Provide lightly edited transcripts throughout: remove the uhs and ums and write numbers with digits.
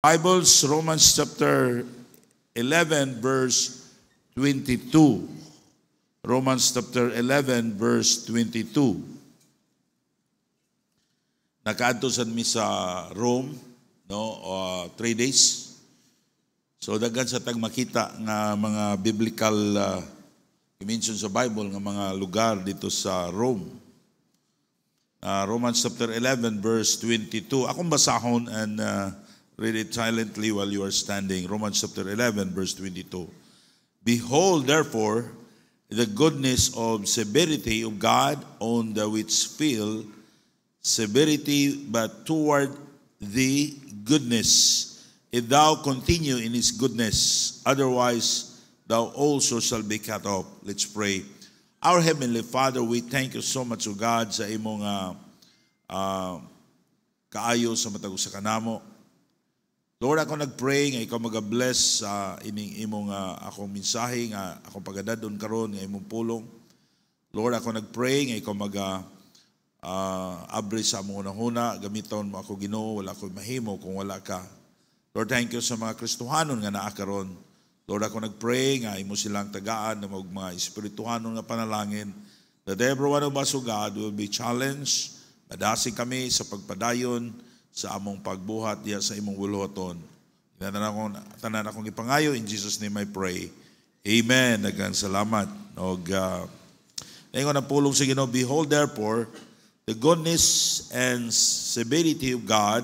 Bibles, Romans chapter 11, verse 22. Romans chapter 11, verse 22. Nakaadto sad mi sa Rome, no, 3 days. So daghan sa tag makita nga mga biblical i-mention sa Bible nga mga lugar dito sa Rome. Romans chapter 11, verse 22. Akong basahon and read it silently while you are standing. Romans chapter 11, verse 22. Behold, therefore, the goodness of severity of God on the which feel severity, but toward the goodness, if thou continue in his goodness, otherwise thou also shall be cut off. Let's pray. Our Heavenly Father, we thank you so much, O God, sa imong kaayo sa matag sa kanamo. Lord, ako nag-pray nga ikaw mag-bless sa imong akong mensahe nga akong pagadadon karon nga imong pulong. Lord, ako nag-pray nga ikaw abri sa among unahuna, gamiton mo ako Ginoo, wala ko mahimo kung wala ka. Lord, thank you sa mga Kristohanon nga naa karon. Lord, ako nag-pray nga imo silang tagaan ng mga espirituhanon nga panalangin that every one of us, O God, will be challenged. Madasi kami sa pagpadayon sa among pagbuhat diya sa imong wuluhaton. Tanan akong ipangayo, in Jesus' name I pray. Amen. Daghang salamat. Ngayon ang pulong sa Ginoo, behold therefore the goodness and severity of God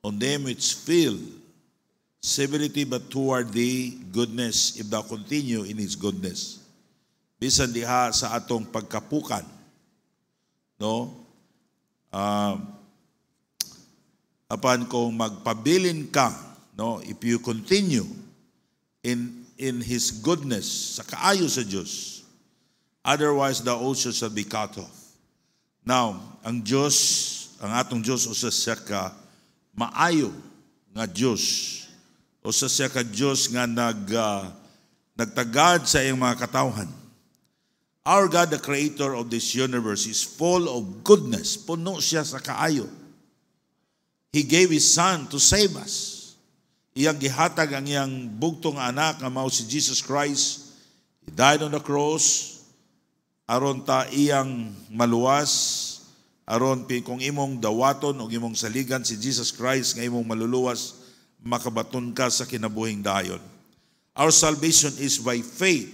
on them which feel severity, but toward the goodness, if thou continue in his goodness. Bisan diha sa atong pagkapukan, no? Apan kung magpabilin ka, no, if you continue in his goodness, sa kaayo sa Diyos, otherwise the also shall be cut off. Now, ang atong Diyos, usa siya ka maayo nga Diyos, usa siya ka Diyos nga nagtagad sa iyang mga katawhan. Our God, the creator of this universe, is full of goodness. Puno siya sa kaayo. He gave His Son to save us. Iyang gihatag ang iyang bugtong anak nga mao si Jesus Christ. He died on the cross aron ta iyang maluwas, aron kung imong dawaton o imong saligan si Jesus Christ nga imong maluluwas, makabaton ka sa kinabuhing dayon. Our salvation is by faith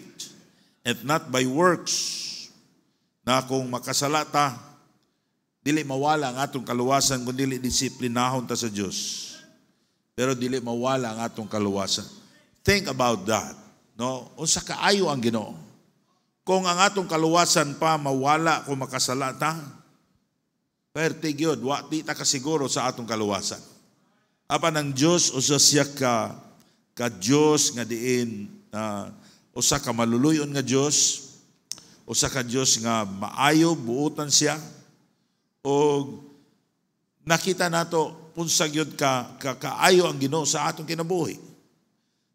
and not by works. Na kung makasala ta, dili mawala ang atong kaluwasan kung dili disiplinahon ta sa Dios. Pero dili mawala ang atong kaluwasan. Think about that, no? Unsa kaayo ang Ginoo? Kung ang atong kaluwasan pa mawala kung makasala ta, perte gyud wa di ta kasiguro sa atong kaluwasan. Apan ang Dios usa siya ka Dios nga diin usa ka maluluyon nga Dios, usa ka Dios nga maayo buotan siya. O nakita nato punsa gyud kaayo ang Ginoo sa atong kinabuhi.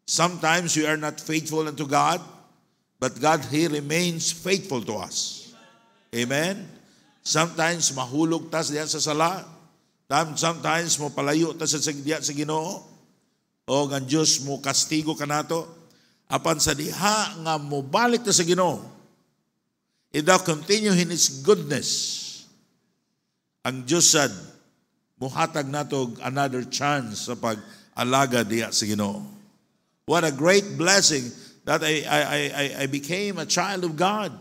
Sometimes we are not faithful unto God, but God, He remains faithful to us. Amen? Sometimes mahulog ta diyan sa sala. Sometimes mo palayo ta sa Ginoo. O ang Diyos mo kastigo kanato. Apan sa diha nga mo balik ta sa Ginoo, if thou continue in His goodness, ang Diyos sad muhatag nato another chance sa pag-alaga diya sa Ginoo. What a great blessing that I became a child of God.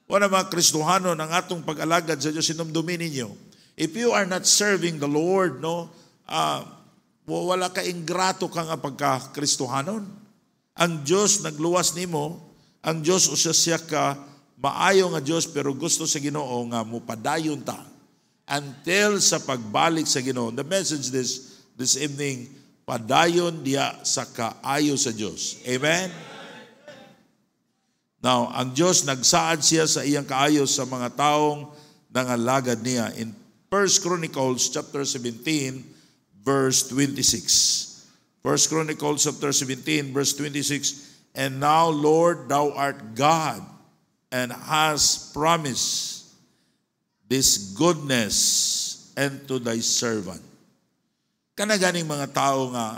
What mga Kristohanon ang atong pag-alagad sa Diyos inumdumin ninyo. If you are not serving the Lord, no, wala ka ingrato ka nga pagka-Kristohanon. Ang Diyos nagluwas nimo, ang Diyos usa siya ka maayo nga Diyos, pero gusto sa Ginoo nga mupadayon ta until sa pagbalik sa Ginoo. The message this evening, padayon diya sa kaayo sa Diyos. Amen? Now, ang Diyos nagsaad siya sa iyang kaayo sa mga taong nangalagad niya. In 1 Chronicles chapter 17, verse 26. 1 Chronicles chapter 17, verse 26. And now, Lord, thou art God, and hast promised this goodness unto thy servant. Kana ganing mga tao nga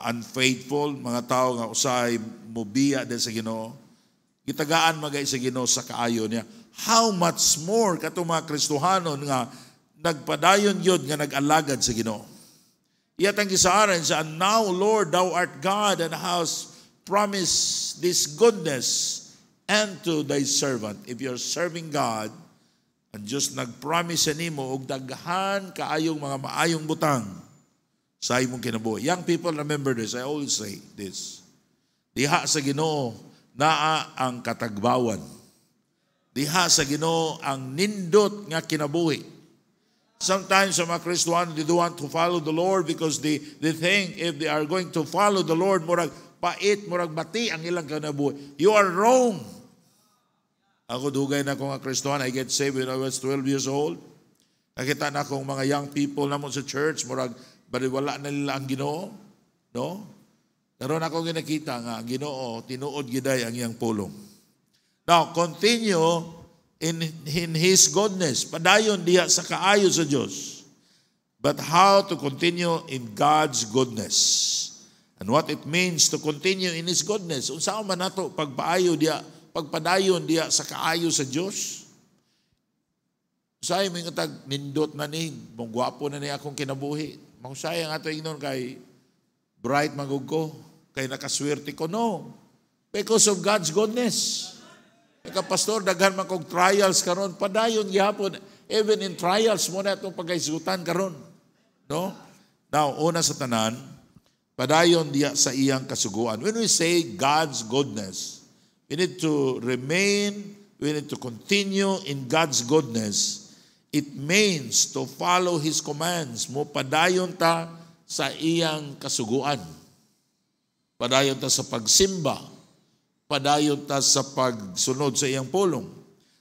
unfaithful, mga tao nga usay mobiya din sa Ginoo, gitagaan magay sa Ginoo sa kaayo niya. How much more katong mga Kristohanon nga nagpadayon yun nga nag-alagad sa Ginoo. Iyatang gisaaran sa, and now, Lord, thou art God, and hast promised this goodness unto thy servant. If you're serving God, ang Diyos nag-promise sa nimo og daghan kaayong mga maayong butang sa imong kinabuhi. Young people, remember this. I always say this. Diha sa Ginoo naa ang katagbawan. Diha sa Ginoo ang nindot nga kinabuhi. Sometimes some Christians, they don't want to follow the Lord because they think if they are going to follow the Lord, murag pait, murag bati ang ilang kinabuhi. You are wrong. Ako dugay na akong Christian, I get saved when I was 12 years old. Nakita na akong mga young people namon sa church, murag baliwala na nila ang Ginoo. No? Naroon akong ginakita nga, ang Ginoo, tinuod giday ang iyang pulong. Now, continue in His goodness. Padayon diha sa kaayo sa Diyos. But how to continue in God's goodness. And what it means to continue in His goodness. Unsa man nato pagpadayon diha sa kaayo sa Diyos. Usay may nga nindot na ni, mong gwapo na ni akong kinabuhi. Mausay ang ato ignon kay bright magugko, kay nakaswerte ko. No. Because of God's goodness. Pastor, daghan man kog trials karon, padayon gihapon. Even in trials mo na itong pagkaisutan karon. No? Now, una sa tanan, padayon diya sa iyang kasuguan. When we say God's goodness, we need to remain, we need to continue in God's goodness. It means to follow His commands. Mo padayon ta sa iyang kasuguan. Padayon ta sa pagsimba. Padayon ta sa pagsunod sa iyang pulong.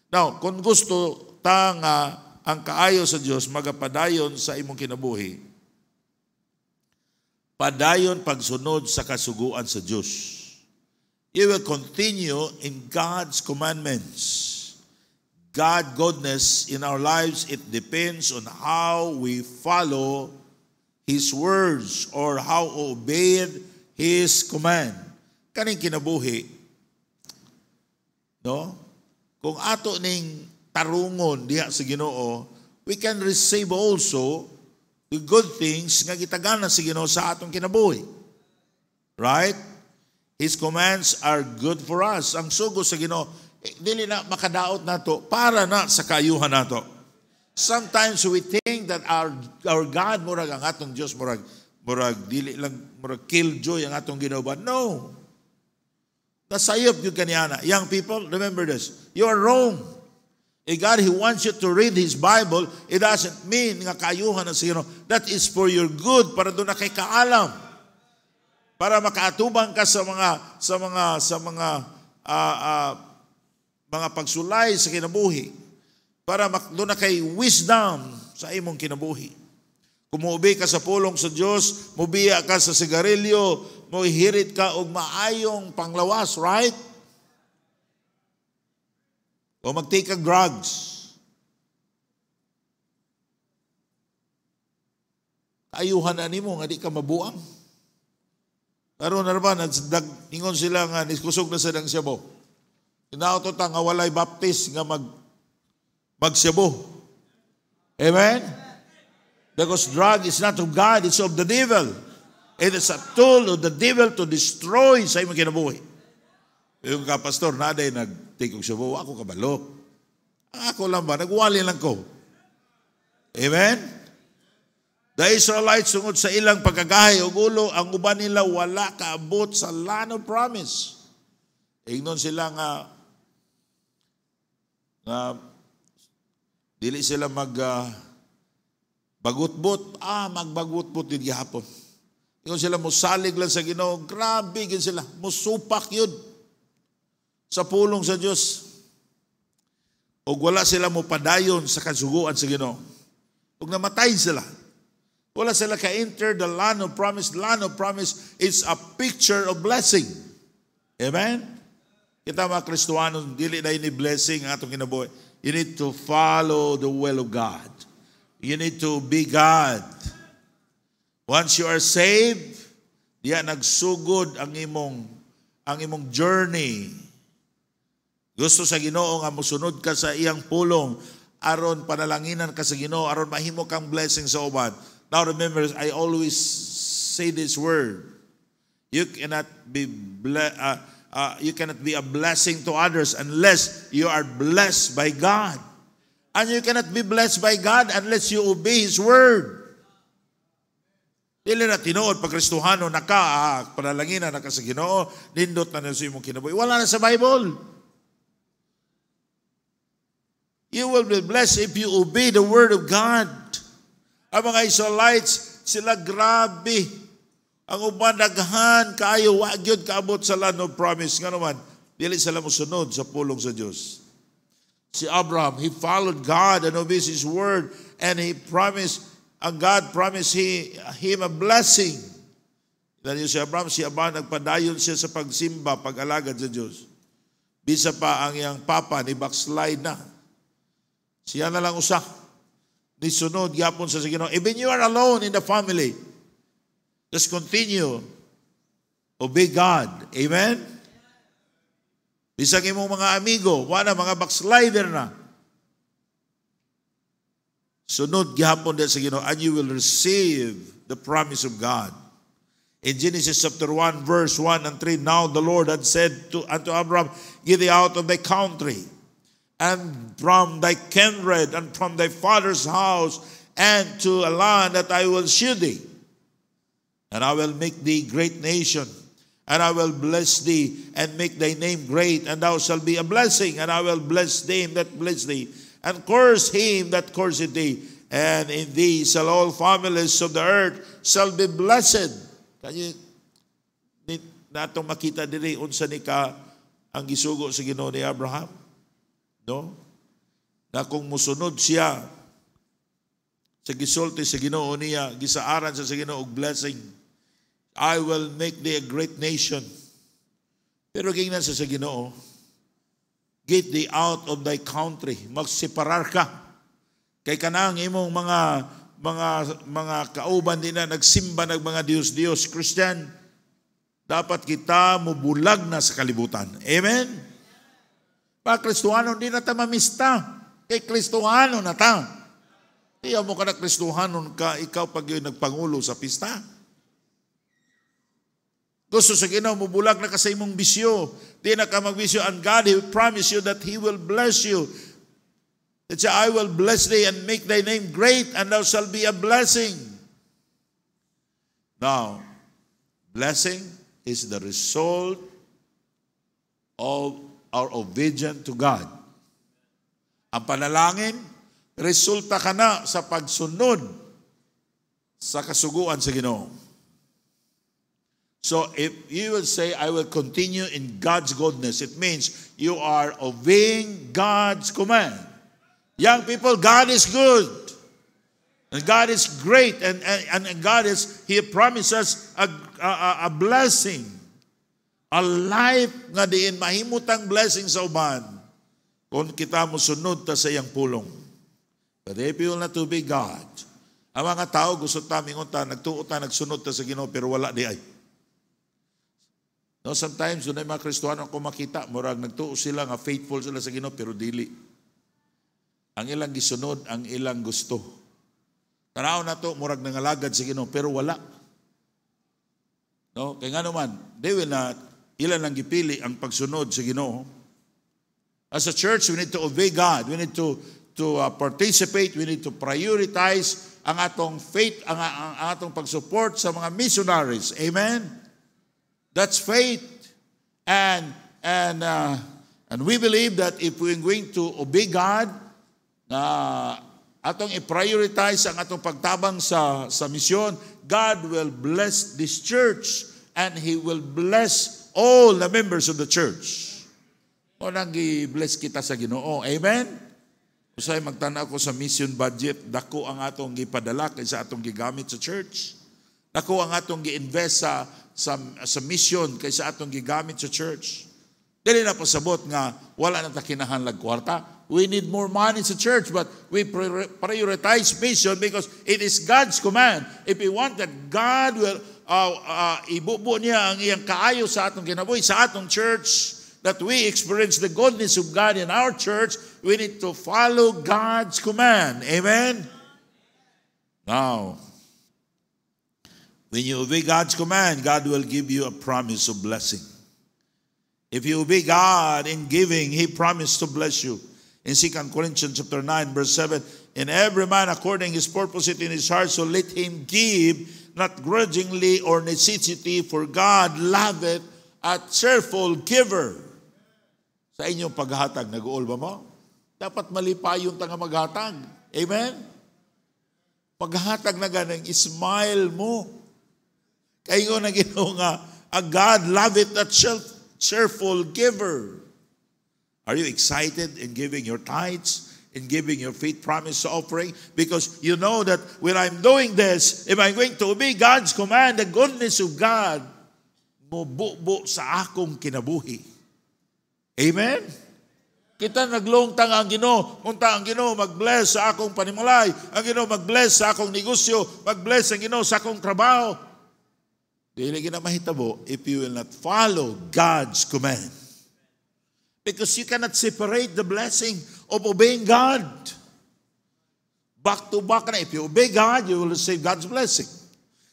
Now, kung gusto ta nga ang kaayo sa Dios magapadayon sa imong kinabuhi, padayon pagsunod sa kasuguan sa Dios. You will continue in God's commandments. God's goodness in our lives, it depends on how we follow His words or how obeyed His command. Kaning kinabuhi, no? Kung ato ning tarungon diha sa Ginoo, we can receive also the good things nga gitagana sa Ginoo sa atong kinabuhi. Right? His commands are good for us. Ang sugo sa Ginoo, dili na makadaot nato para na sa kaayuhan nato. Sometimes we think that our God murag ang atong Dios murag dili lang murag killjoy ang atong Ginoo, but no. Nasayop yung kanyana. Young people, remember this. You are wrong. God, He wants you to read His Bible. It doesn't mean nga kaayuhan na siya. That is for your good, para doon na kay kaalam. Para makaatubang ka sa mga pagsulay sa kinabuhi. Para doon na kay wisdom sa imong kinabuhi. Kung mubi ka sa pulong sa Diyos, mubiya ka sa sigarilyo, mohirit ka og maayong panglawas, right? O mag-take ka drugs. Ayuhan na nimo nga di ka mabuang. Karon na ba ingon sila nga niskusog na sa Cebu. Inauto ta nga walay baptist nga magsyabo. Amen? Because drug is not of God, it's of the devil. It is a tool of the devil to destroy sa imong kinabuhi. Yung pastor naday nagtikog siya, ako kabalo. Ako lang ba? Nagwali lang ko. Amen? The Israelites sungod sa ilang pagkagahay o gulo, ang uban nila wala kaabot sa land of promise. Ingnon sila nga dili sila bagutbot. Magbagutbot din gihapon. Ingon sila musalig lang sa Ginoo, grabe gid sila, musupak yun sa pulong sa Dios. Ug wala sila mo padayon sa kasuguan sa Ginoo. Ug namatay sila. Wala sila ka-enter the land of promise. Land of promise is a picture of blessing. Amen? Kita mga Kristohanon, dili na ini blessing ang atong kinabuhi. You need to follow the will of God. You need to obey God. Once you are saved, diya nagsugod ang imong journey. Gusto sa Ginoo nga mosunod ka sa iyang pulong aron panalanginan ka sa Ginoo aron mahimo kang blessing sa uban. Now remember, I always say this word. You cannot be a blessing to others unless you are blessed by God. And you cannot be blessed by God unless you obey His word. Dili na tinuod pag Kristohano panalanginan na ka sa Ginoo, nindot na sa imong kinabuhi. Wala na sa Bible. You will be blessed if you obey the word of God. Ang mga Israelites, sila grabe. Ang uban daghan kaayo wa gyud kaabot sa land of promise nga naman dili sila mosunod sa pulong sa Dios. Si Abraham, he followed God and obeys His word, and he promised, and God promised him a blessing. Dahil si Abraham, nagpadayon siya sa pagsimba, pag-alagad sa Dios. Bisa pa ang iyang papa ni backslide na. Siya na lang usa ni sunod gyapon sa Ginoo. Even you are alone in the family, just continue. Obey God. Amen? Bisag imong mga amigo, wala mga backslider na. Sunod gihapon din sa Ginoo, and you will receive the promise of God. In Genesis chapter 1, verse 1 and 3, now the Lord had said unto Abraham, get thee out of thy country, and from thy kindred, and from thy father's house, and to a land that I will shew thee. And I will make thee great nation, and I will bless thee, and make thy name great, and thou shalt be a blessing, and I will bless them that bless thee, and curse him that curseth thee, and in thee shall all families of the earth shall be blessed. Kaya natong makita diri unsa ni ka ang gisugo sa Ginoo ni Abraham, no? Na kung musunod siya sa gisulti sa Ginoo niya, gisaaran sa Ginoo og blessing. I will make thee a great nation. Pero gingnan sa Ginoo, get thee out of thy country. Magseparar ka. Kay kanang imong mga kauban din na nagsimba ng mga Diyos-Diyos, Christian, dapat kita mubulag na sa kalibutan. Amen? Pa Kristohano, di na ta mamista. Kay Kristohano na ta. Iya mo ka na Kristohanon ka, ikaw pag yun nagpangulo sa pista. Gusto sa Ginoo, mubulag na ka sa imong bisyo. Di na ka magbisyo. And God, He will promise you that He will bless you. That I will bless thee and make thy name great, and thou shalt be a blessing. Now, blessing is the result of our obedience to God. Ang panalangin, resulta ka na sa pagsunod sa kasuguan sa Ginoo. So if you will say, I will continue in God's goodness, it means you are obeying God's command. Young people, God is good. And God is great. And God He promises a blessing. A life nga diin mahimutang blessing sa uban kung kita mo sunod ta sa iyang pulong. But if you will not obey God, ang mga tao gusto ta mingon ta, nagtuo ta, nagsunod ta sa Ginoo, pero wala di ay. No, sometimes doon ay mga Kristohano ako makita, murag nagtuo sila nga faithful sila sa Ginoo, pero dili. Ang ilang gisunod, ang ilang gusto. Tanaw na to, murag nangalagad sa Ginoo, pero wala. No, kaya nga naman, they will not, ilan lang gipili ang pagsunod sa Ginoo. As a church, we need to obey God. We need to participate. We need to prioritize ang atong faith, ang atong pag-support sa mga missionaries. Amen? That's faith. And we believe that if we're going to obey God, atong i-prioritize ang atong pagtabang sa misyon, God will bless this church and He will bless all the members of the church. O nang i-bless kita sa Ginoo. Amen? Usay magtanaw ko sa mission budget, dako ang atong gipadala kaysa atong gigamit sa church. Dako ang atong gi-invest sa mission kaysa atong gigamit sa church. Dili na pasabot nga wala na ta kinahanglan kwarta. we need more money sa church, but we prioritize mission because it is God's command. If we want that God will ibubo niya ang iyang kaayo sa atong kinabuhi, sa atong church, that we experience the goodness of God in our church, we need to follow God's command. Amen? Now, when you obey God's command, God will give you a promise of blessing. If you obey God in giving, He promised to bless you. In 2 Corinthians chapter 9, verse 7, "And every man according his purpose in his heart, so let him give, not grudgingly or necessity, for God loveth a cheerful giver." Sa inyong paghatag, nag-uol ba mo? Dapat malipayon ta nga maghatag. Amen? Paghatag na ganang, smile mo. Kayo na Ginoo nga, a God loveth a cheerful giver. Are you excited in giving your tithes, in giving your faith promise offering? Because you know that when I'm doing this, if I'm going to obey God's command, the goodness of God, mububo sa akong kinabuhi. Amen? Kita naglungtang ang Ginoo, munta ang Ginoo mag-bless sa akong panimalay, ang Ginoo mag-bless sa akong negosyo, mag-bless ang Ginoo sa akong trabaho. Dili gina mahitabo if you will not follow God's command. Because you cannot separate the blessing of obeying God. Back to back na. If you obey God, you will receive God's blessing.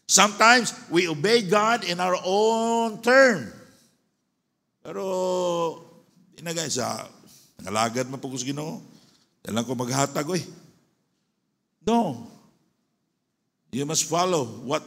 Sometimes we obey God in our own term. Pero, guys, nangalagad man po ko sa Ginoo. Kailan ko maghatag, No. You must follow what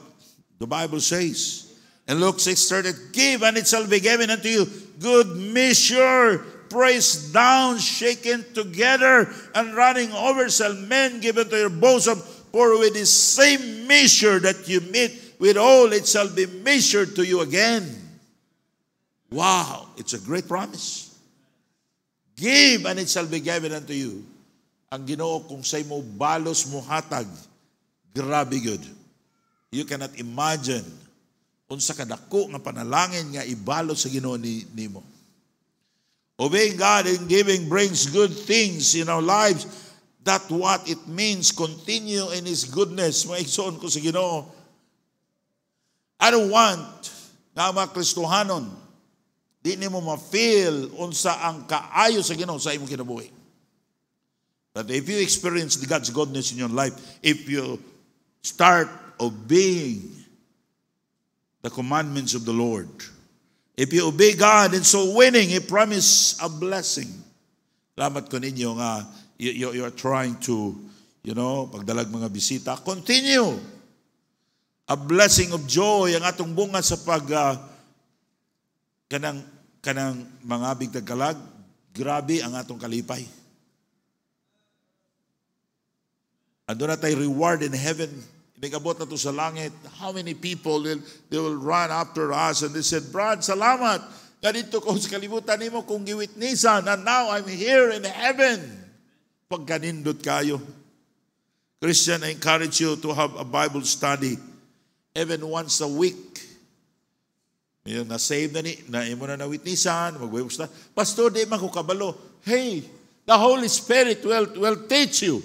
the Bible says. In Luke 6:30, "Give, and it shall be given unto you, good measure, pressed down, shaken together, and running over, shall men give unto your bosom. For with the same measure that you meet withal, it shall be measured to you again." Wow, it's a great promise. Give, and it shall be given unto you. Ang Ginoo kung say mo balos mo hatag, grabe good. You cannot imagine unsa kadako nga panalangin nga ibalos sa Ginoo nimo. Obeying God and giving brings good things in our lives. That's what it means. Continue in His goodness. Maigsoon ko sa Ginoo. I don't want nga mga Kristohanon, di nimo ma-feel unsa ang kaayo sa Ginoo sa imong kinabuhi. But if you experience the God's goodness in your life, if you start obeying the commandments of the Lord, if you obey God and so winning, He promised a blessing. Salamat ko ninyo nga you're trying to, pagdalag mga bisita. Continue. A blessing of joy ang atong bunga sa kanang mga bigtagkalag. Grabe ang atong kalipay. Ando na tayo reward in heaven. Inigabot na to sa langit. How many people they will run after us and they said, "Brad, salamat. Ganito ko sa kalibutan nimo kung giwitnisan, and now I'm here in heaven." Pagkanindot kayo. Christian, I encourage you to have a Bible study even once a week. Yung na-save na imo na nawitnisan, mag-Bible study. Pastor, di man ko kabalo. Hey, the Holy Spirit will teach you.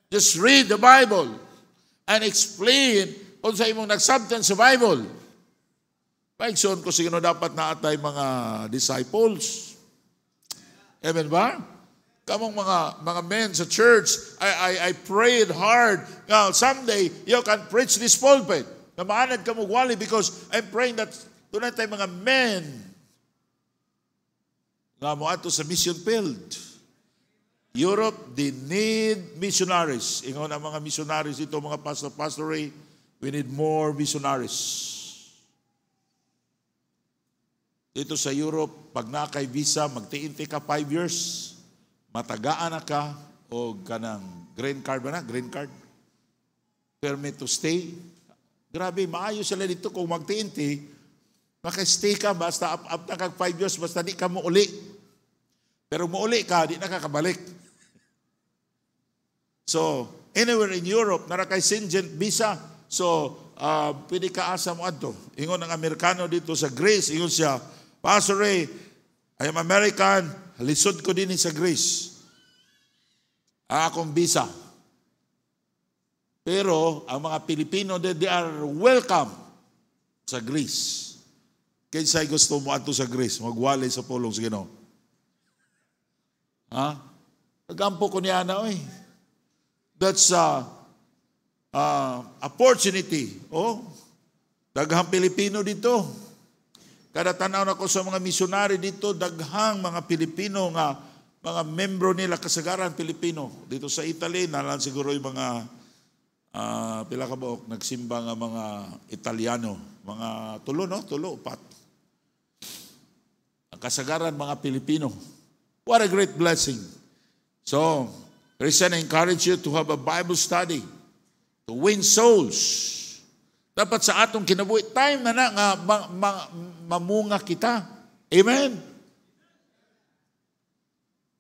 Just read the Bible and explain kung sa imong nagsabtan sa Bible. Paigsoon ko siguro dapat na atay mga disciples. Amen ba? Kamong mga men sa church, I prayed hard. Now, someday, you can preach this pulpit. Namaanad ka mo wali because I'm praying that doon na tayo mga men nga mo ato sa mission field. Europe, they need missionaries. Ingon ang mga missionaries dito, mga pastory, we need more missionaries. Dito sa Europe, pag nakay visa, magtiinti ka 5 years, matagaan na ka, o kanang green card ba na? Green card? Permit to stay. Grabe, maayo sila dito kung magtiinti, makastay ka, basta up na kag 5 years, basta di ka mo uli. Pero mo uli ka, di na kakabalik. So, anywhere in Europe, narakay Schengen visa. So, pwede ka asa mo adto. Ingon ang Amerikano dito sa Greece, ingon siya, "Pastor Ray, I am American, halisod ko din sa Greece. ang akong visa. Pero ang mga Pilipino, they are welcome sa Greece. Kinsay gusto mo ato sa Greece, magwalay sa pulong sa Ginoo. Ha? Nagampo ko niya na, oy. That's opportunity. Oh, daghang Pilipino dito. Kada tanaw na ko sa mga misyonary dito, daghang mga Pilipino nga, mga membro nila, kasagaran Pilipino. Dito sa Italy, nalang siguro yung mga pila ka ba, nagsimba nga mga Italiano, mga tulo, upat. Ang kasagaran mga Pilipino. What a great blessing. So, Christian, I encourage you to have a Bible study, to win souls. Dapat sa atong kinabuhi, time na nga mamunga kita. Amen?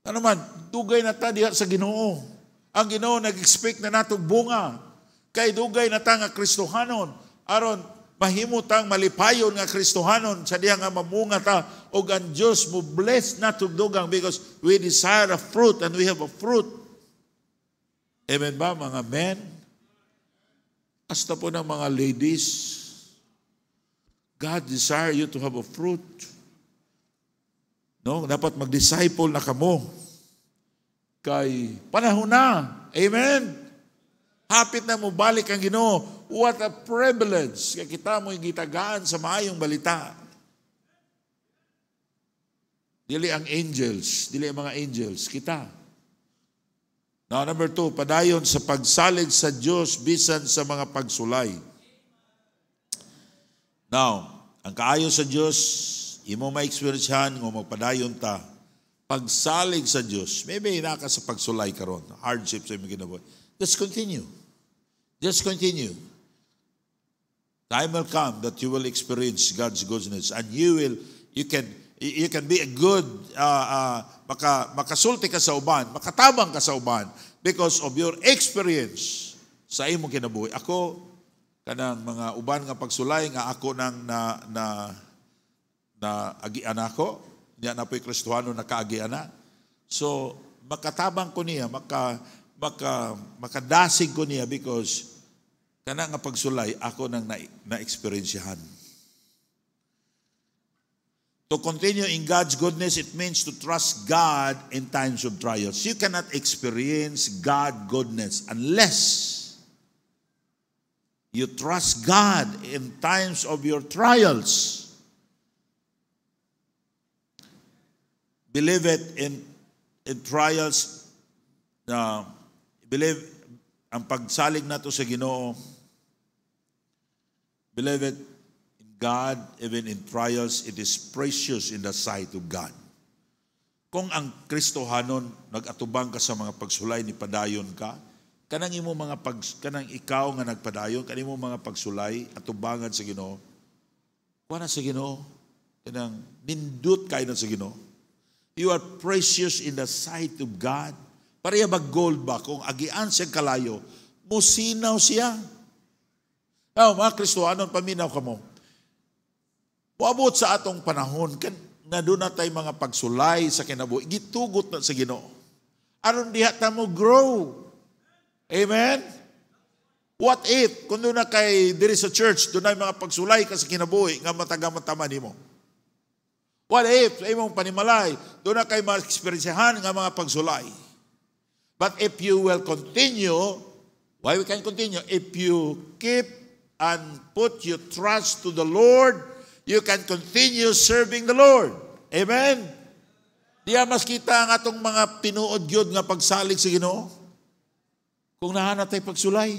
Ano man, dugay na ta diha sa Ginoo. Ang Ginoo nag-expect na natong bunga. Kay dugay na ta nga Kristohanon, aron mahimo tang malipayon nga Kristohanon sa diha nga mamunga ta, og ang Dios mo bless natong dugang because we desire a fruit and we have a fruit. Amen ba mga men? Hasta po ng mga ladies, God desire you to have a fruit. No, dapat mag-disciple na kamo. Kay panahon na. Amen. Hapit na mo balik ang Ginoo. What a privilege. Kaya kita mo'y gitagaan sa maayong balita. Dili ang angels, dili ang mga angels, kita. Now, number 2, padayon sa pagsalig sa Diyos bisan sa mga pagsulay. Now, ang kaayo sa Diyos, imo ma-experiencehan kung magpadayon ta, pagsalig sa Diyos, maybe naka sa pagsulay karon, hardship sa imong ginabuhi. Just continue. Just continue. Time will come that you will experience God's goodness and you can be a good, makasulti ka sa uban, makatabang ka sa uban because of your experience sa imong kinabuhi. Ako, kanang mga uban nga pagsulay nga ako nang na agian ako, niya na po'y Kristohano nakaagian na. So, makatabang ko niya, makadasig ko niya because kana nga pagsulay ako nang na-experiensyahan. To continue in God's goodness, it means to trust God in times of trials. You cannot experience God's goodness unless you trust God in times of your trials. Believe it in trials. Believe ang pagsalig nato sa Ginoo. Believe it in God, even in trials, it is precious in the sight of God. Kung ang Kristohanon nagatubang ka sa mga pagsulay ni padayon ka, kanang imo mga kanang ikaw nga nagpadayon, kanang imo mga pagsulay atubangan sa Ginoo. Kuha na sa Ginoo, kanang nindut kay na sa Ginoo. You are precious in the sight of God. Pareha ba gold ba? Kung agian siya kalayo, musinaw siya. Mga Kristohanon, paminaw ka mo. Puabot sa atong panahon, na doon na tayo mga pagsulay sa kinabuhi, gitugot na sa Ginoo. Aron diha ta mo grow. Amen? What if, kung doon na kay diri sa church, doon na mga pagsulay ka sa kinabuhi, nga matagamataman mo. What if, sa imong panimalay, doon na kayo ma-experiencehan ng mga pagsulay. But if you will continue, why we can continue? If you keep and put your trust to the Lord, you can continue serving the Lord. Amen? Diya mas kita ang atong mga tinuod yun nga pagsalig sa Ginoo. Kung nahanap tayo pagsulay.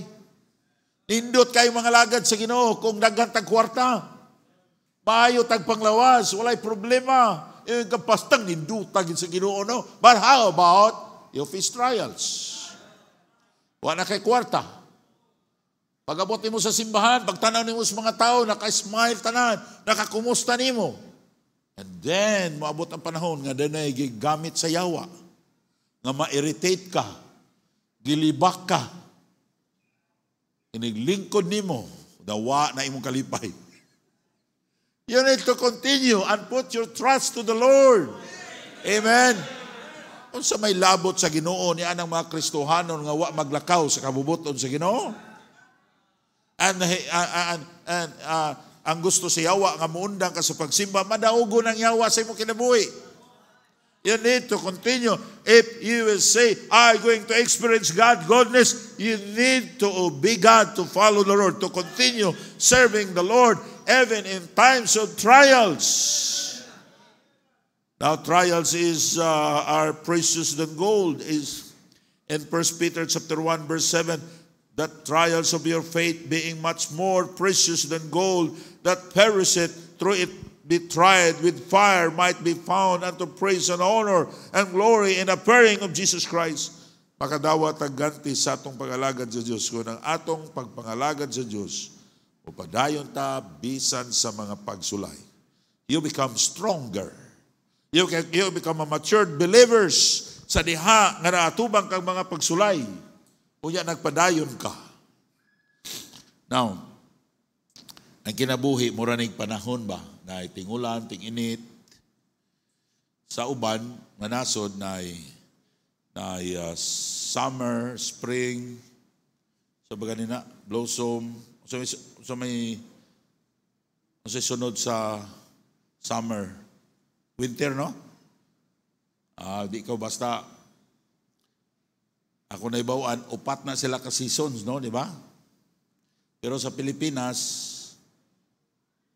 Nindot kayo mga lagad sa Ginoo kung daghan tag kwarta. Maayo tag panglawas, walay problema. Yung kapastang nindutag sa Ginoo, no? But how about you face trials? Wala kay kwarta. Pag-abot mo sa simbahan, pagtanaw mo sa mga tao, naka-smile tanan, nakakumusta nimo. And then, maabot ang panahon nga danay gigamit sa yawa, nga ma-irritate ka, gilibak ka, iniglingkod nimo, dawa na imong kalipay. You need to continue and put your trust to the Lord. Amen. Unsa may labot sa Ginoo ni anang mga Kristohanon nga wa maglakaw sa kabubuton sa Ginoo? And ang gusto sa yawa nga muundang ka sa pagsimba, madaugo ng yawa sa imong kinabuhi. You need to continue. If you will say, I'm going to experience God's goodness, you need to obey God, to follow the Lord, to continue serving the Lord, even in times of trials. Now, trials are precious than gold. Is in 1 Peter chapter 1, verse 7, that trials of your faith being much more precious than gold, that perisheth, through it be tried with fire, might be found unto praise and honor and glory in the appearing of Jesus Christ. Makadawat ang ganti sa atong pangalagad sa Diyos. Kung ang atong pagpangalagad sa Diyos, upadayon ta bisan sa mga pagsulay. You become stronger. You become a matured believers sa diha nga naatubang kang mga pagsulay. Unya nagpadayon ka. Now, ang kinabuhi, muranig panahon ba? Na tingulan, tinginit. Sa uban, manasod na summer, spring, sa baganina, blossom. So may sunod sa summer. Winter, no? Di ko basta, ako na ibawaan, upat na sila ka seasons, no? Di ba? Pero sa Pilipinas,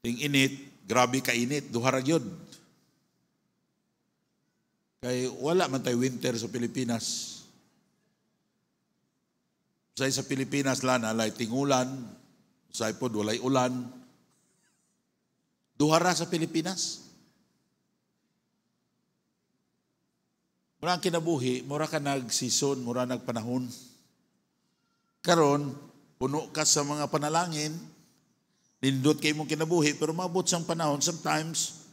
ting-init, grabe kainit, duharag yun. Kaya wala man tayo winter sa Pilipinas. Sa Pilipinas lang, alay tingulan, sa ipod, walay ulan. Duhara sa Pilipinas. Mura ang kinabuhi, mura ka nag-season, mura nagpanahon. Karon, puno ka sa mga panalangin, nindot kayo mong kinabuhi, pero mabot siyang panahon, sometimes,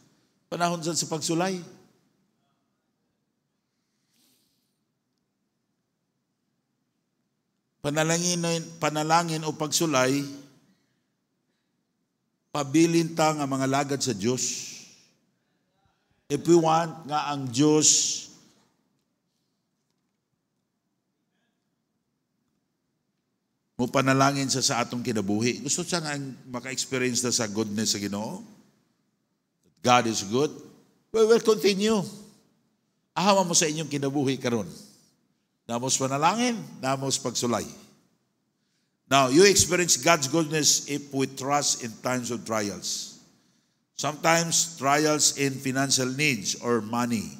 panahon sa pagsulay. Panalangin o pagsulay, pabilin ta nga mga lagad sa Diyos. If we want nga ang Diyos mo panalangin sa atong kinabuhi. Gusto siya nga maka-experience na sa goodness sa Ginoo. God is good. We will continue. Ahawa mo sa inyong kinabuhi karon. Namos panalangin, namos pagsulay. Now, you experience God's goodness if we trust in times of trials. Sometimes, trials in financial needs or money.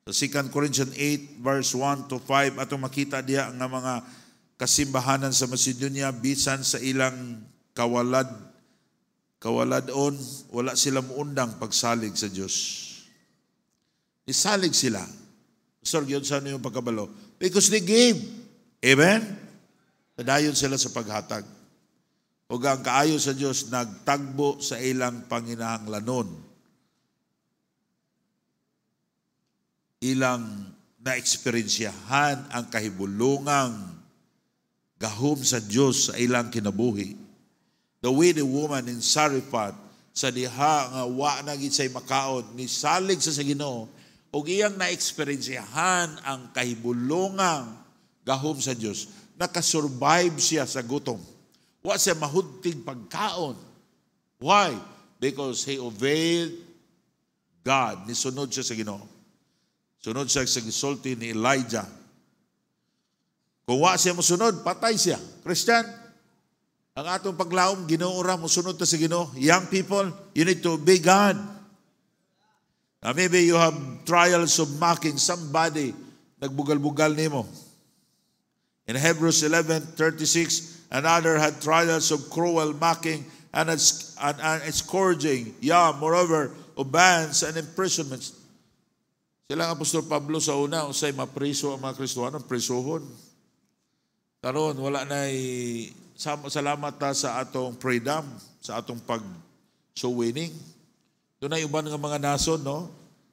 Sa 2 Corinthians 8, verse 1 to 5, atong makita diya nga mga kasimbahanan sa Macedonia, bisan sa ilang kawaladon, wala sila muundang pagsalig sa Diyos. Isalig sila. Sir, yun saan yung pagkabalo? Because they gave. Amen? Nadayon sila sa paghatag. O ang kaayo sa Diyos, nagtagbo sa ilang panginahanglanon. Ilang na-eksperyensyahan ang kahibulungang gahom sa Diyos sa ilang kinabuhi. The widow woman in Sarifat, sa diha nga wa na gid say makaon, ni salig sa Ginoo, ug iyang na-eksperyensyahan ang kahibulungang gahom sa Diyos. Nakasurvive siya sa gutom. Wa siya mahudtig pagkaon. Why? Because he obeyed God. Nisunod siya sa Ginoo. Sunod siya sa gisulti ni Elijah. Kung wa siya musunod, patay siya. Christian, ang atong paglaom, Ginoo ra, musunod ta sa Ginoo. Young people, you need to obey God. Now maybe you have trials of mocking somebody, nagbugal-bugal nimo. In Hebrews 11:36, another had trials of cruel mocking and scourging, moreover, of bands and imprisonments. Sila ang Apostol Pablo sa una, usay mapriso ang mga Kristohanon, prisohon. Karon wala na salamat ta sa atong freedom, sa atong pag-soul winning. Doon na uban nga mga nason, no?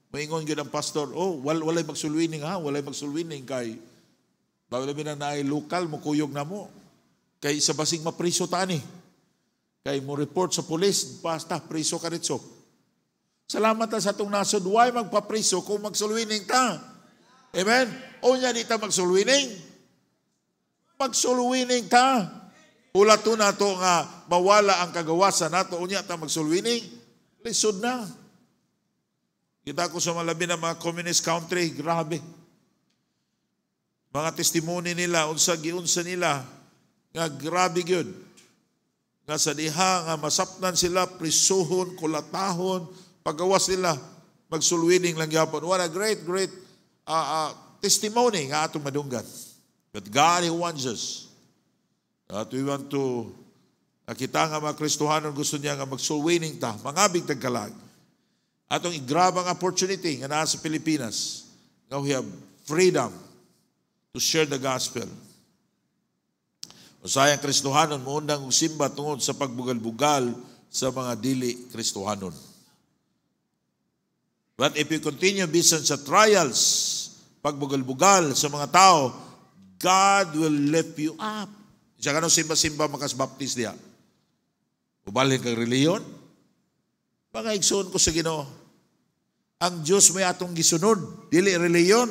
Maingon gyud ang pastor, walay mag-soul winning ha, walay mag-soul winning kay bawal mi na naay lokal mo kuyog na mo. Kay sa basig mapriso ta ni. Kay mo report sa pulis, basta priso ka ritso. Salamat ta sa atong nasod, why magpapriso kung mag-soul winning ta? Amen? O niya di ta magsulwining. Magsulwining ta. Ulato na to nga mawala ang kagawasan nato. O niya ta magsulwining. Lisod na. Kita ko sa malabi ng mga communist country, grabe. Mga testimony nila, unsa nila, nga grabe yun. Nga sa diha, nga masapnan sila, prisuhon, kulatahon, pagawas nila, magsulwining lang yapon. What a great testimony nga atong madunggan. But God, He wants us. At we want to, kita nga mga Kristohanon, gusto niya nga magsulwining ta, mangabig tagkalag. Atong igrabang opportunity nga nasa Pilipinas. Now we have freedom to share the gospel. Usayang Kristohanon, muundang simba tungod sa pagbugal-bugal sa mga dili Kristohanon. But if you continue bisan sa trials, pagbugal-bugal sa mga tao, God will lift you up. Siya ka simba-simba makasbaptis diya. Ubalhin kang reliyon? Mga igsoon ko sa Ginoo. Ang Diyos may atong gisunod, dili reliyon.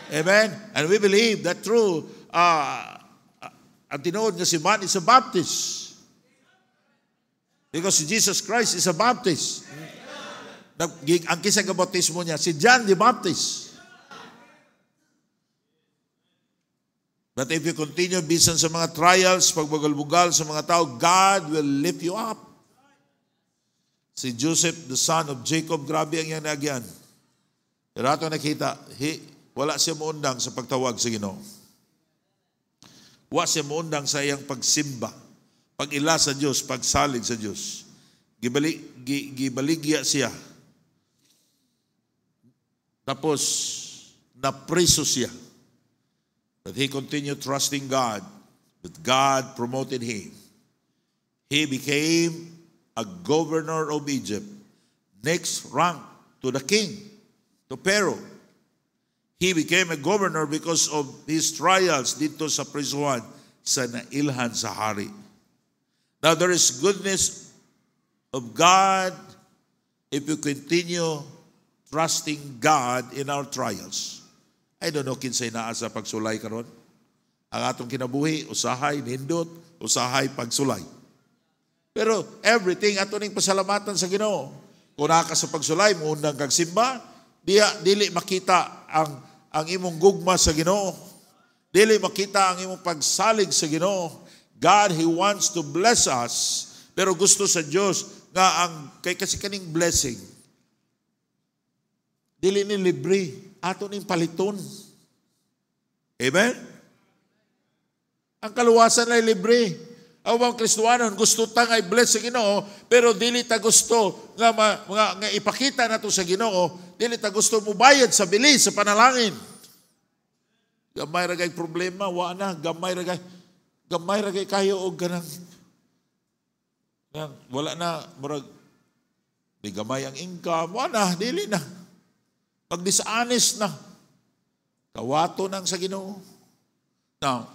Amen? And we believe that true, ang tinuod nga si Juan is a Baptist. Because Jesus Christ is a Baptist. Ang kisang bautismo niya, si John the Baptist. But if you continue bisan sa mga trials, pagbugal-bugal sa mga tao, God will lift you up. Si Joseph, the son of Jacob, grabe ang iyang nagyan. Pero ato nakita, wala siya muundang sa pagtawag sa Ginoo. Wala siya muundang sa iyang pagsimba, pag-ila sa Diyos, pagsalig sa Diyos. Gibaligya siya. Tapos, napriso siya. But he continued trusting God. But God promoted him. He became a governor of Egypt, next rank to the king, to Pharaoh. He became a governor because of his trials dito sa prisuhan sa nailhan sa hari. Now there is goodness of God if you continue trusting God in our trials. I don't know kinsay naa sa pagsulay karon. Ang atong kinabuhi, usahay, nindot, usahay, pagsulay. Pero everything ato ning pasalamatan sa Ginoo. Kung naka sa pagsulay, muundang kag simba, dili makita ang imong gugma sa Ginoo. Dili makita ang imong pagsalig sa Ginoo. God, He wants to bless us, pero gusto sa Dios nga kasi kaning blessing. Dili ni libre, ato ning paliton. Amen? Ang kaluwasan ay libre. Ang Kristohanon gusto ta nga i-bless sa Ginoo, pero dili ta gusto nga ipakita nato sa Ginoo, dili ta gusto mo bayad sa bilis sa panalangin. Gamay ra kay problema, wa na gamay ra kay kayo og ganang wala na murag di gamay ang income, wa na dili na. Pag dishonest na, kawato nang sa Ginoo. Now,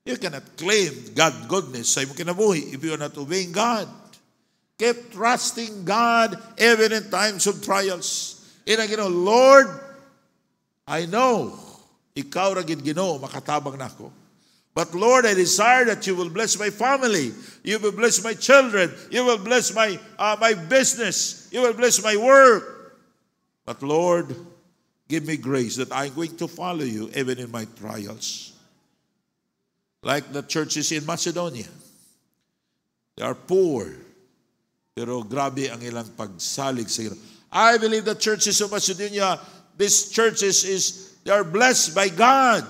you cannot claim God's goodness sa imong kinabuhi if you are not obeying God. Keep trusting God even in times of trials. Lord, I know, ikaw ra gid Ginoo, makatabang nako. But Lord, I desire that you will bless my family. You will bless my children. You will bless my business. You will bless my work. But Lord, give me grace that I'm going to follow you even in my trials. Like the churches in Macedonia. They are poor. Pero grabe ang ilang pagsalig sa Ginoo. I believe the churches of Macedonia, these churches they are blessed by God.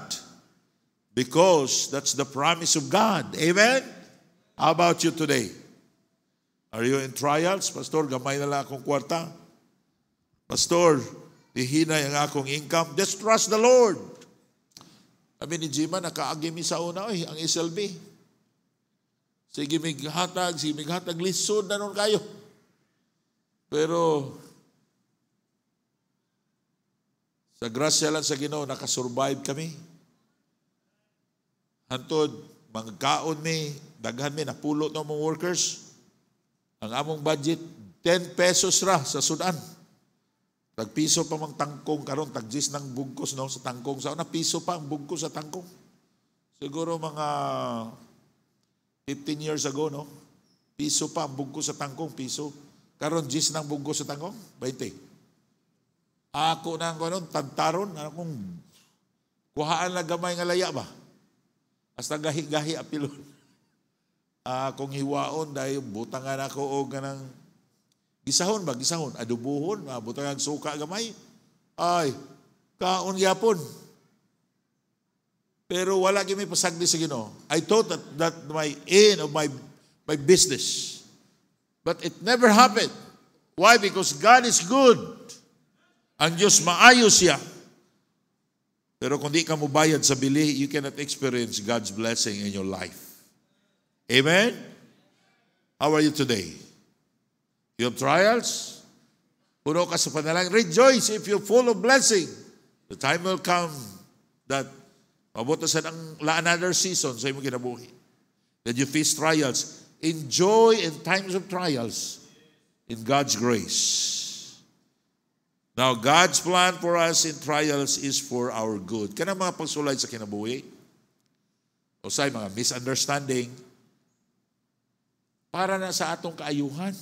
Because that's the promise of God. Amen? How about you today? Are you in trials? Pastor, gamay na lang akong kwarta. Pastor, hihinay ang akong income. Just trust the Lord. Sabi ni Jima, nakaagimi sa una, ang SLB. Sige mighatag, lisod na nun kayo. Pero, sa grasya lang sa Ginoo, nakasurvive kami. Hantod, magkaon mi, daghan mi, napulot ng mga workers. Ang among budget, 10 pesos ra sa Sudan. Tagpiso pa mang tangkong karon, tagjis ng bugkos no, sa tangkong. Sa una, piso pa ang bugkos sa tangkong. Siguro mga 15 years ago, no? Piso pa ang bugkos sa tangkong, piso. Karon, gis ng bugkos sa tangkong, 20. Ako na ang kanon, tantaron, akong kuhaan lang gamay nga laya ba? Hasta gahi-gahi apilon. Akong hiwaon, dahil butangan ako o ganang gisahon ba? Gisahon. Adubuhon. Butangan suka gamay. Ay, kaon yapon. Pero wala kami pasagdi sa Ginoo. I thought that my end of my business. But it never happened. Why? Because God is good. Ang Diyos maayos siya. Pero kung di ka mubayad sa bili, you cannot experience God's blessing in your life. Amen? How are you today? You have trials? Puno ka sa panalangin. Rejoice if you're full of blessing. The time will come that mabuto sa another season sa imong kinabuhi. That you face trials. Enjoy in times of trials in God's grace. Now, God's plan for us in trials is for our good. Kanang mga pagsulay sa kinabuhi, o sa mga misunderstanding, para na sa atong kaayuhan.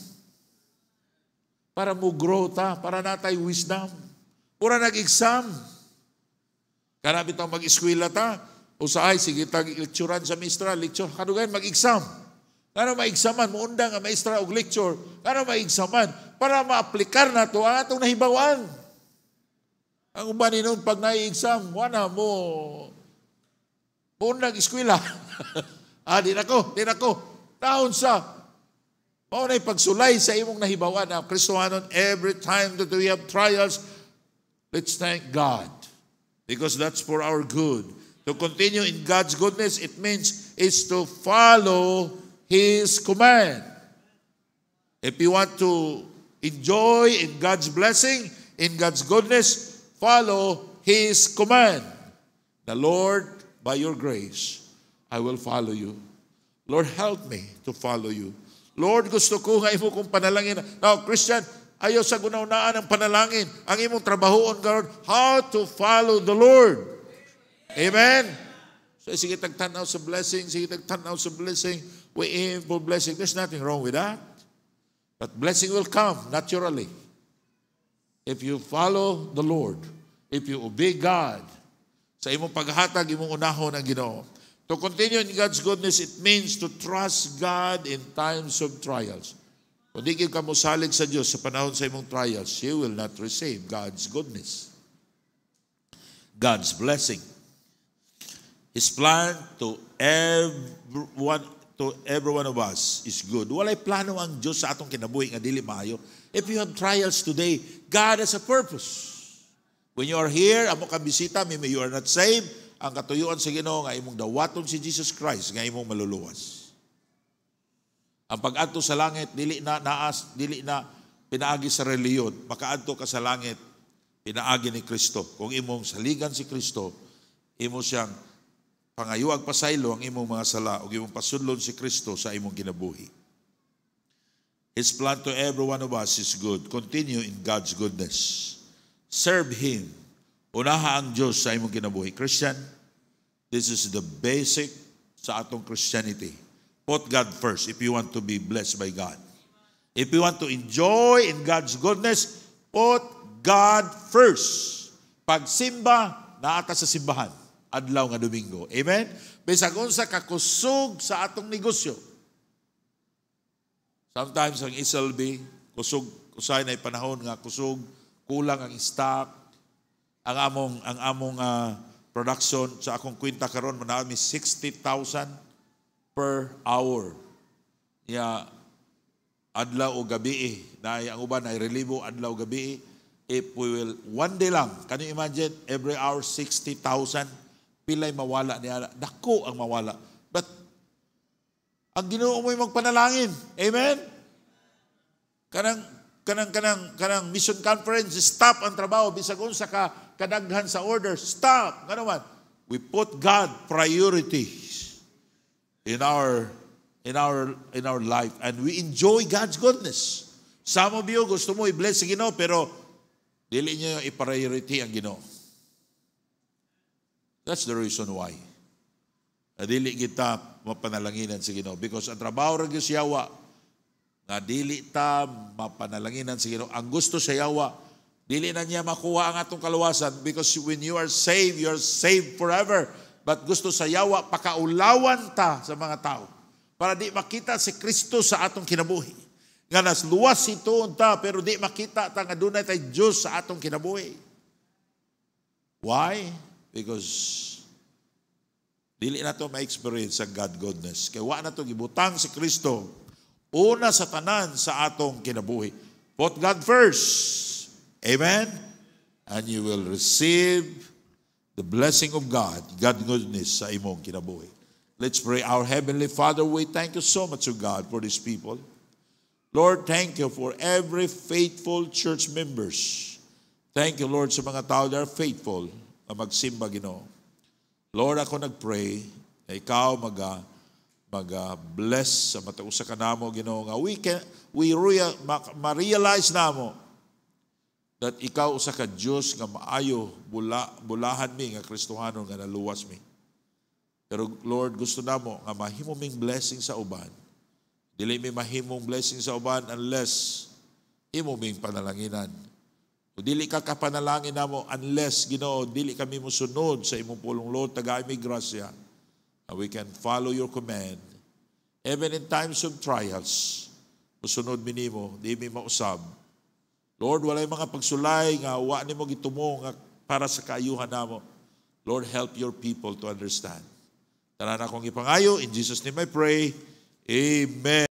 Para mo grow ta, para natay wisdom. Pura nag-exam. Kana bitaw mag-eskwela ta, usahay sige tag lecturean sa maestra, lecture kadugan mag-exam. Kana ma-examan mo undang ang maestra og lecture, kana ma-examan para ma-aplikar na to ang atong nahibawan. Ang uban ninon pag na-exam, wala mo undang eskwela. Di nako. Taon sa mao nay pagsulay sa imong nahibawan ang Kristohanon. Every time that we have trials, let's thank God. Because that's for our good. To continue in God's goodness, it means is to follow His command. If you want to enjoy in God's blessing, in God's goodness, follow His command. The Lord, by your grace, I will follow you. Lord, help me to follow you. Lord, gusto ko nga imo kong panalangin. Now, Christian, ayaw sa gunaunaan ng panalangin. Ang imong trabahoon, God, how to follow the Lord. Amen? So, sige tagtanaw sa blessing, we aim for blessing. There's nothing wrong with that. But blessing will come naturally. If you follow the Lord, if you obey God, sa imong paghatag, imong unahon ang Ginoo. To continue in God's goodness, it means to trust God in times of trials. Kung di ka musalig sa Diyos sa panahon sa imong trials, you will not receive God's goodness, God's blessing. His plan to every one of us is good. Walay plano ang Diyos sa atong kinabuhi nga dili maayo. If you have trials today, God has a purpose. When you are here, amo ka bisita, maybe you are not saved, ang katuyuan sa Ginoo nga imong dawaton si Jesus Christ nga imong maluluwas. Ang pag-adto sa langit dili na pinaagi sa reliyon, makaadto ka sa langit pinaagi ni Kristo. Kung imong saligan si Kristo, imo siyang pangayuag pasaylo ang imong mga sala ug imong pasudlon si Kristo sa imong kinabuhi. His plan to every one of us is good. Continue in God's goodness. Serve Him. Unaha ang Diyos sa imong kinabuhi. Christian, this is the basic sa atong Christianity. Put God first if you want to be blessed by God. If you want to enjoy in God's goodness, put God first. Pagsimba, naata sa simbahan. Adlaw nga Domingo. Amen? Bisag unsa ka kusog sa atong negosyo. Sometimes ang SLB, kusog, usay na panahon nga kusog, kulang ang stock, ang among production sa akong kwenta karon manaw mi 60,000 per hour. Ya adlaw o gabi na ang uban ay relibo adlaw gabi. If we will one day lang, can you imagine every hour 60,000 pilay mawala niya. Dako ang mawala. But ang Ginoo mo'y magpanalangin. Amen. Kanang mission conference, stop ang trabaho bisag unsa ka kadaghan sa order, stop. Ngano man? We put God priorities in our life and we enjoy God's goodness. Some of you gusto mo i-bless sa Ginoo pero Dili niyo i-priority ang Ginoo. That's the reason why. Dili kita mapanalanginan sa Ginoo. Because ang trabaho rin sa Yawa, na dili ta mapanalanginan sa Ginoo. Ang gusto sa Yawa, dili na niya makuha ang atong kaluwasan. Because when you are saved forever. But gusto sa Yawa, pakaulawan ta sa mga tao. Para di makita si Kristo sa atong kinabuhi. Nga nas luwas ito ta, pero di makita ta nga dunay tay Diyos sa atong kinabuhi. Why? Because dili na to ma-experience ang God goodness. Kaya wa na to gibutang si Kristo una sa tanan sa atong kinabuhi. Put God first. Amen? And you will receive the blessing of God goodness sa imong kinabuhi. Let's pray. Our Heavenly Father, we thank you so much, O God, for these people. Lord, thank you for every faithful church members. Thank you, Lord, sa mga tao that are faithful na magsimba, Ginoo. Lord, ako nagpray na ikaw mag-bless sa matausa ka namo, Ginoo, nga ma-realize namo that ikaw usa ka Dios nga maayo bulahan mi nga Kristohanon nga naluwas mi. Pero Lord, gusto namo nga mahimo ming blessing sa uban. Dili mi mahimong blessing sa uban unless imo ming panalanginan. O dili ka kapanalangin namo unless, Ginoo, dili kami mosunod sa imong pulong, Lord, tagay mi grasya. And we can follow your command. Even in times of trials, musunod mi nimo, di mi mausab. Lord, walay mga pagsulay nga wa nimo gitumo nga para sa kaayuhan namo. Lord, help your people to understand. Tanan akong ipangayo, in Jesus' name I pray. Amen.